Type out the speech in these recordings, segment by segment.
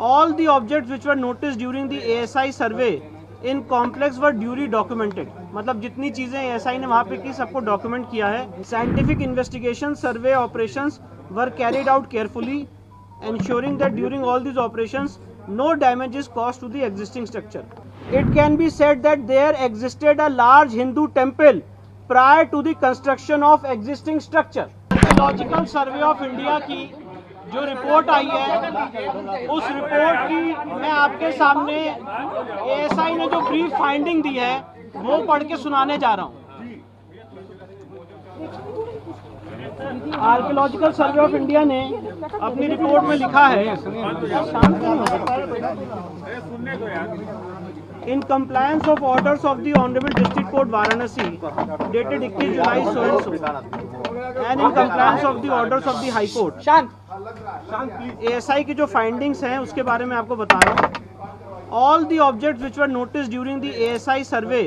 All the objects which were noticed during the ASI survey in complex were duly documented. मतलब जितनी चीजें ASI ने वहाँ पे की सबको डॉक्यूमेंट किया है. Scientific investigation survey operations were carried out carefully, ensuring that during all these operations no damage is caused to the existing structure. It can be said that there existed a large Hindu temple prior to the construction of existing structure. Archaeological Survey of India की जो report आई है उस report की मैं आपके सामने ASI ने जो ब्रीफ फाइंडिंग दी है वो पढ़ के सुनाने जा रहा हूँ. आर्कियोलॉजिकल सर्वे ऑफ इंडिया ने अपनी रिपोर्ट में लिखा है, in compliance of orders of the honourable district court Varanasi dated 21 July so and so and in compliance of the orders of the high court. ASI की जो फाइंडिंग्स हैं उसके बारे में आपको बता रहा हूँ. All the objects which were noticed during the ASI survey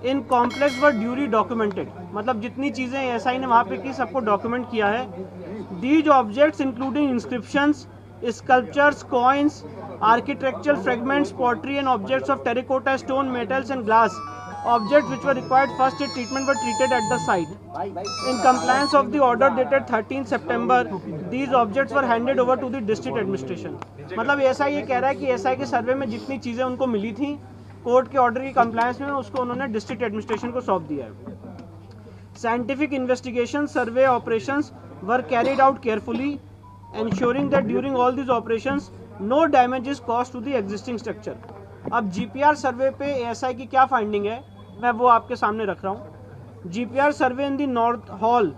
in complex were duly documented. मतलब जितनी चीजें एएसआई ने वहाँ पे की सबको डॉक्यूमेंट किया है. These objects including inscriptions, sculptures, coins, architectural fragments, pottery and objects of terracotta, stone, metals and glass. Objects which were required first aid treatment were treated at the site. In compliance of the order dated 13 September, these objects were handed over to the district administration. मतलब ऐसा ये कह रहा है कि ASI के सर्वे में जितनी चीज़ें उनको मिली थी कोर्ट के ऑर्डर की कंप्लायंस में उसको उन्होंने डिस्ट्रिक्ट एडमिनिस्ट्रेशन को सौंप दिया है. Scientific investigation survey operations were carried out carefully, ensuring that during all these operations no damage is caused to the existing structure. अब जीपीआर सर्वे पे एएसआई की क्या फाइंडिंग है मैं वो आपके सामने रख रहा हूँ. GPR survey in the north hall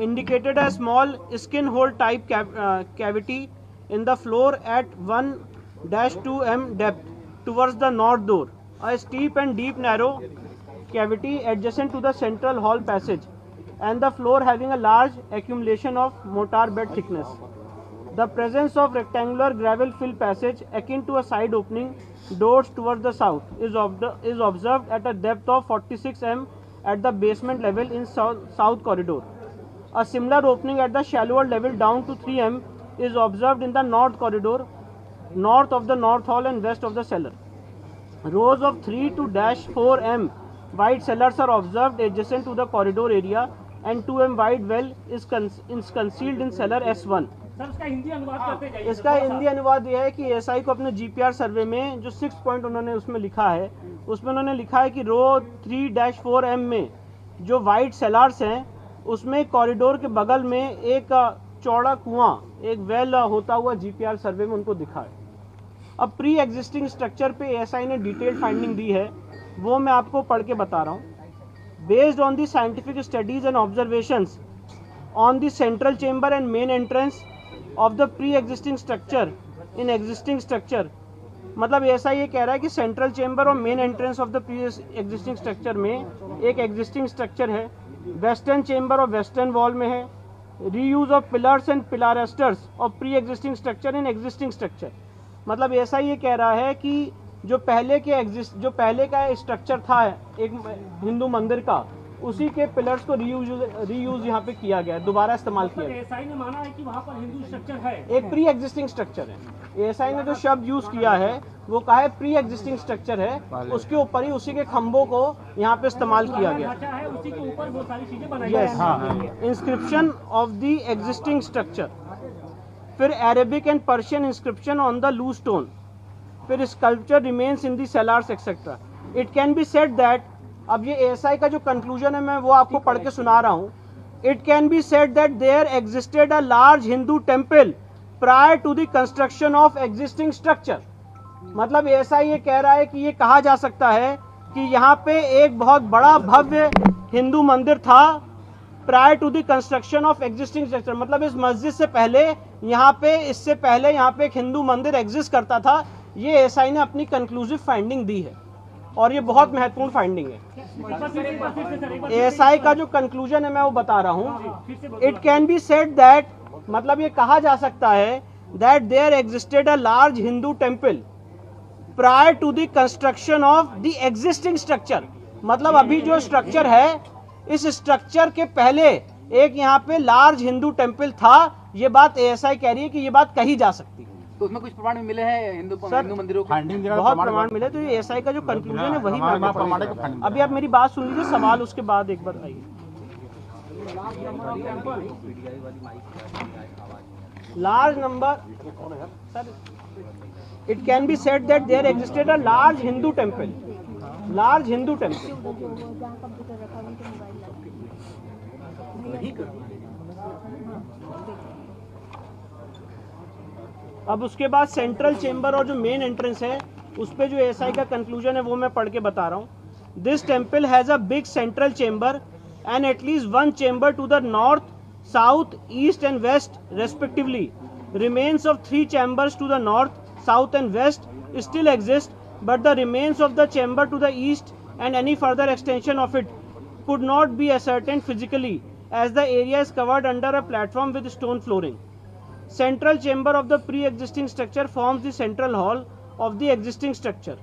indicated a small skin hole type cavity in the floor at 1-2 m depth towards the north door. A steep and deep narrow cavity adjacent to the central hall passage and the floor having a large accumulation of mortar bed thickness. The presence of rectangular gravel fill passage akin to a side opening doors towards the south is observed at a depth of 46 m at the basement level in south corridor. A similar opening at the shallower level down to 3 m is observed in the north corridor, north of the north hall and west of the cellar. Rows of 3 to -4 m wide cellars are observed adjacent to the corridor area and 2 m wide well is concealed in cellar S1. Sir इसका हिंदी अनुवाद करते जाइए. इसका हिंदी अनुवाद यह है कि ASI को अपने जीपीआर सर्वे में जो 6 पॉइंट उन्होंने उसमें लिखा है उसमें उन्होंने लिखा है कि रो 3-4 m में जो वाइड सेलार्स हैं उसमें कॉरिडोर के बगल में एक चौड़ा कुआं एक वेल होता हुआ जीपीआर सर्वे में उनको दिखा है. अब प्री एग्जिस्टिंग स्ट्रक्चर पे एएसआई ने डिटेल फाइंडिंग दी है वो मैं आपको पढ़ के बता रहा हूँ. Based on the scientific studies and observations on the central chamber and main entrance of the pre existing structure in existing structure. मतलब ऐसा ये कह रहा है कि सेंट्रल चेंबर और main entrance of the pre existing structure में एक एग्जिस्टिंग स्ट्रक्चर है. वेस्टर्न चेंबर और वेस्टर्न वॉल में है. Reuse of pillars and pilasters of pre existing structure in existing structure. मतलब ऐसा ये कह रहा है कि जो पहले का स्ट्रक्चर था एक हिंदू मंदिर का उसी के पिलर्स को रीयूज यहाँ पे किया गया, दोबारा इस्तेमाल किया गया. एएसआई ने माना है कि वहाँ पर हिंदू स्ट्रक्चर है, एक प्री एग्जिस्टिंग स्ट्रक्चर है. एएसआई ने जो शब्द यूज किया है वो कहा है प्री एग्जिस्टिंग स्ट्रक्चर है, उसके ऊपर ही उसी के खंभों को यहाँ पे इस्तेमाल किया गया. है उसी के ऊपर बहुत सारी चीजें बनाई गई. Inscription of the existing structure, फिर Arabic and Persian inscription on the loose stone, फिर sculpture remains in the cellars etcetera. It can be said that, अब ये एएसआई का जो कंक्लूजन है मैं वो आपको पढ़ के सुना रहा हूँ. It can be said that there existed a large Hindu temple prior to the construction of existing structure. मतलब एएसआई ये कह रहा है कि ये कहा जा सकता है कि यहाँ पे एक बहुत बड़ा भव्य हिंदू मंदिर था prior to the construction of existing structure. मतलब इस मस्जिद से पहले इससे पहले यहाँ पे एक हिंदू मंदिर एग्जिस्ट करता था. ये एएसआई ने अपनी कंक्लूसिव फाइंडिंग दी है और ये बहुत महत्वपूर्ण फाइंडिंग है. एएसआई का जो कंक्लूजन है मैं वो बता रहा हूँ. It can be said that, मतलब ये कहा जा सकता है that there existed a large Hindu temple prior to the construction of the existing structure. मतलब अभी जो स्ट्रक्चर है इस स्ट्रक्चर के पहले एक यहाँ पे लार्ज हिंदू टेम्पल था. ये बात एएसआई कह रही है कि ये बात कही जा सकती है. तो उसमें कुछ प्रमाण मिले हैं हिंदू मंदिरों के? बहुत प्रमाण मिले, तो ये एसआई का जो कंक्लूजन है वही मानना पड़ेगा। अभी आप मेरी बात सुन लीजिए, सवाल उसके बाद एक बार आइए। Large number, sir, it can be said that there existed a large Hindu temple, large Hindu temple. अब उसके बाद सेंट्रल चेंबर और जो मेन एंट्रेंस है उस पे जो एसआई का कंक्लूजन है वो मैं पढ़ के बता रहा हूँ। This temple has a big central chamber and at least one chamber to the north, south, east and west respectively. Remains of 3 chambers to the north, south and west still exist, but the remains of the chamber to the east and any further extension of it could not be ascertained physically as the area is covered under a platform with stone flooring. Central chamber of the pre-existing structure forms the central hall of the existing structure.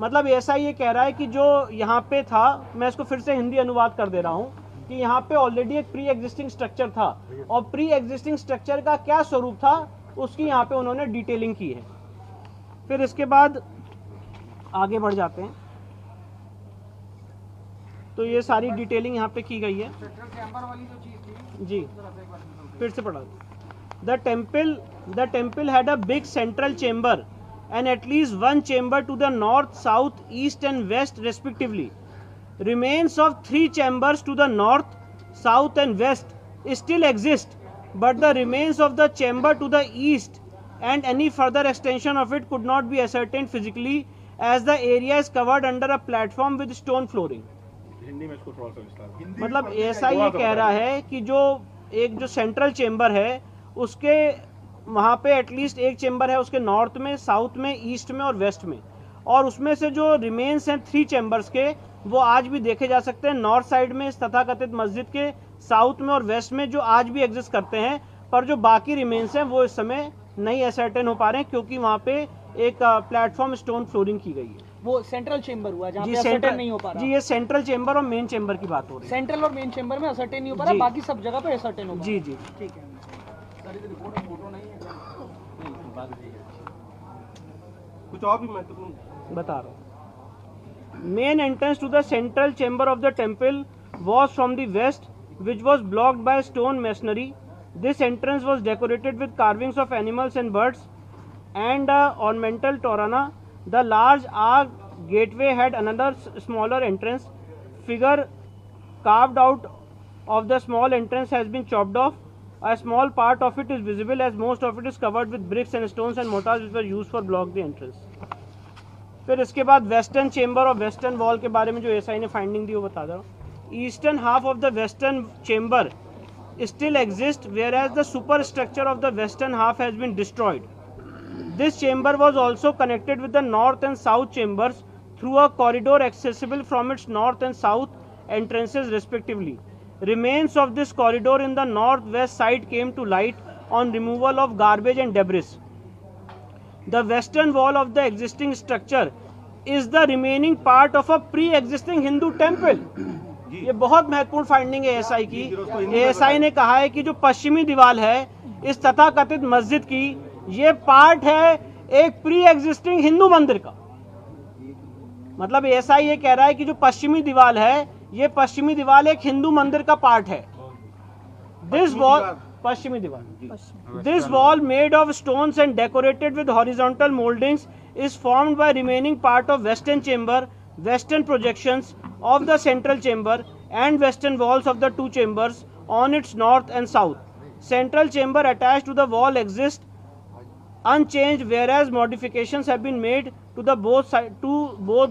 मतलब ऐसा ये कह रहा है कि जो यहाँ पे था, मैं इसको फिर से हिंदी अनुवाद कर दे रहा हूँ कि यहाँ पे ऑलरेडी एक प्री एग्जिस्टिंग स्ट्रक्चर था और प्री एग्जिस्टिंग स्ट्रक्चर का क्या स्वरूप था उसकी यहाँ पे उन्होंने डिटेलिंग की है। फिर इसके बाद आगे बढ़ जाते हैं, तो ये सारी डिटेलिंग यहाँ पे की गई है। जी फिर से पढ़ा। The temple had a big central chamber and at least one chamber to the north, south, east and west respectively. Remains of 3 chambers to the north, south and west still exist, but the remains of the chamber to the east and any further extension of it could not be ascertained physically as the area is covered under a platform with stone flooring. Hindi में इसको थोड़ा सा विस्तार। मतलब ऐसा ये कह रहा है कि जो सेंट्रल चेंबर है उसके वहाँ पे एटलीस्ट एक चेंबर है उसके नॉर्थ में, साउथ में, ईस्ट में और वेस्ट में, और उसमें से जो रिमेन्स हैं 3 चेंबर्स के वो आज भी देखे जा सकते हैं नॉर्थ साइड में तथाकथित मस्जिद के, साउथ में और वेस्ट में जो आज भी एग्जिस्ट करते हैं, पर जो बाकी रिमेन्स हैं वो इस समय नहीं असर्टेन हो पा रहे हैं क्योंकि वहाँ पे एक प्लेटफॉर्म स्टोन फ्लोरिंग की गई है। वो सेंट्रल चेंबर हुआ जहाँ पे असर्टेन नहीं हो पा रहा। जी ये सेंट्रल चेंबर और मेन चेंबर की बात हो रही है। सेंट्रल और मेन चेंबर में असर्टेन नहीं हो पा रहा, बाकी सब जगह पे असर्टेन हो पा रहा। जी जी ठीक है, कुछ और भी महत्वपूर्ण बता रहा हूँ। Main entrance to the central chamber of the temple was from the west which was blocked by stone masonry. This entrance was decorated with carvings of animals and birds and ornamental torana. The large arch gateway had another smaller entrance. Figure carved out of the small entrance has been chopped off. A small part of it is visible as most of it is covered with bricks and stones and mortars which were used for block the entrance. फिर इसके बाद western chamber और western wall के बारे में जो SI ने finding दी वो बता दो. Eastern half of the western chamber still exists whereas the superstructure of the western half has been destroyed. This chamber was also connected with the north and south chambers through a corridor accessible from its north and south entrances respectively. Remains of this corridor in the northwest side came to light on removal of garbage and debris. The western wall of the existing structure is the remaining part of a pre-existing Hindu temple. ये बहुत महत्वपूर्ण finding है ASI की. ASI ने कहा है कि जो पश्चिमी दीवार है इस तथाकथित मस्जिद की ये पार्ट है एक प्री एग्जिस्टिंग हिंदू मंदिर का. मतलब ऐसा ये कह रहा है कि जो पश्चिमी दीवार है ये पश्चिमी दीवार एक हिंदू मंदिर का पार्ट है. दिस वॉल पश्चिमी दीवार, this wall made of stones and decorated with horizontal mouldings is formed by remaining part of western chamber, western projections of the central chamber and western walls of the 2 chambers on its north and south. Central chamber attached to the wall exist unchanged whereas modifications have been made to both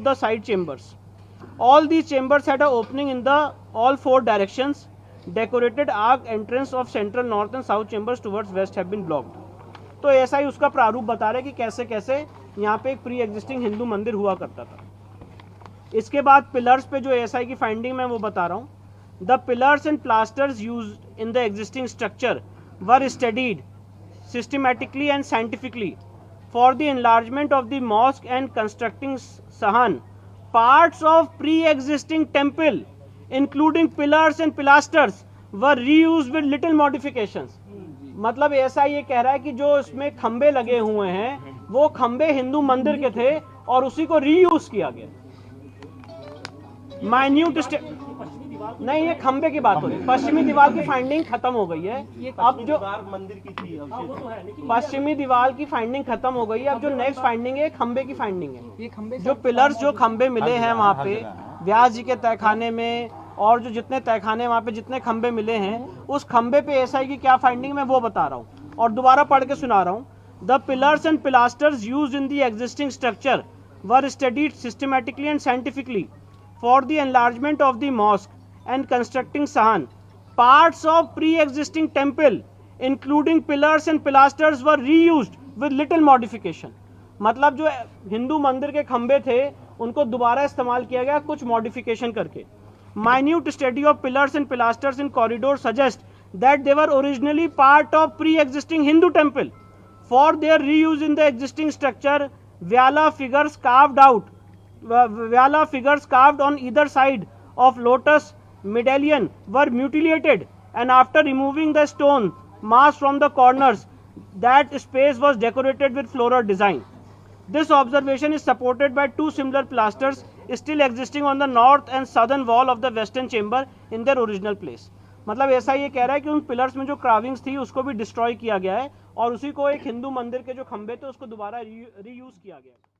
the side chambers. All these chambers had an opening in the all 4 directions. Decorated arc entrance of central, north and south chambers towards west have been blocked. तो ऐसा ही उसका प्रारूप बता रहा है कि कैसे कैसे यहाँ पे एक प्री एग्जिस्टिंग हिंदू मंदिर हुआ करता था. इसके बाद पिलर्स पे जो एएसआई की फाइंडिंग मैं वो बता रहा हूँ. The pillars and plasters used in the existing structure were studied systematically and scientifically for the enlargement of the mosque and constructing sahan. Parts of pre-existing temple including pillars and pilasters were reused with little modifications. मतलब ऐसा ये कह रहा है कि जो इसमें खंबे लगे हुए हैं वो खंबे हिंदू मंदिर के थे और उसी को रीयूज किया गया। माइन्यूट नहीं, ये खंबे की बात हो रही है। पश्चिमी दीवार की फाइंडिंग खत्म हो गई है। अब जो मंदिर की थी, पश्चिमी दीवार की फाइंडिंग खत्म हो गई है, अब जो नेक्स्ट फाइंडिंग है खंबे की फाइंडिंग है। ये खंबे जो पिलर्स, जो खंबे मिले हैं वहाँ पे व्यास जी के तहखाने में, और जो जितने तहखाने वहाँ पे जितने खंबे मिले हैं, उस खंबे पे एसआई की क्या फाइंडिंग मैं वो बता रहा हूँ और दोबारा पढ़ के सुना रहा हूँ। The pillars and pilasters used in the existing structure were studied systematically and scientifically for the enlargement of the mosque and constructing Sahan. Parts of pre-existing temple including pillars and pilasters were reused with little modification. मतलब जो हिंदू मंदिर के खंबे थे उनको दोबारा इस्तेमाल किया गया कुछ मॉडिफिकेशन करके। Minute study of pillars and pilasters in corridor suggest that they were originally part of pre-existing Hindu temple. For their reuse in the existing structure, Vyala figures carved on either side of lotus medallion were mutilated, and after removing the stone mass from the corners, that space was decorated with floral design. This observation is supported by two similar pilasters still existing on the north and southern wall of the western chamber in their original place. मतलब ऐसा ये कह रहा है कि उन pillars में जो क्राविंग्स थी उसको भी डिस्ट्रॉय किया गया है और उसी को एक हिंदू मंदिर के जो खंबे थे उसको दोबारा रीयूज किया गया है।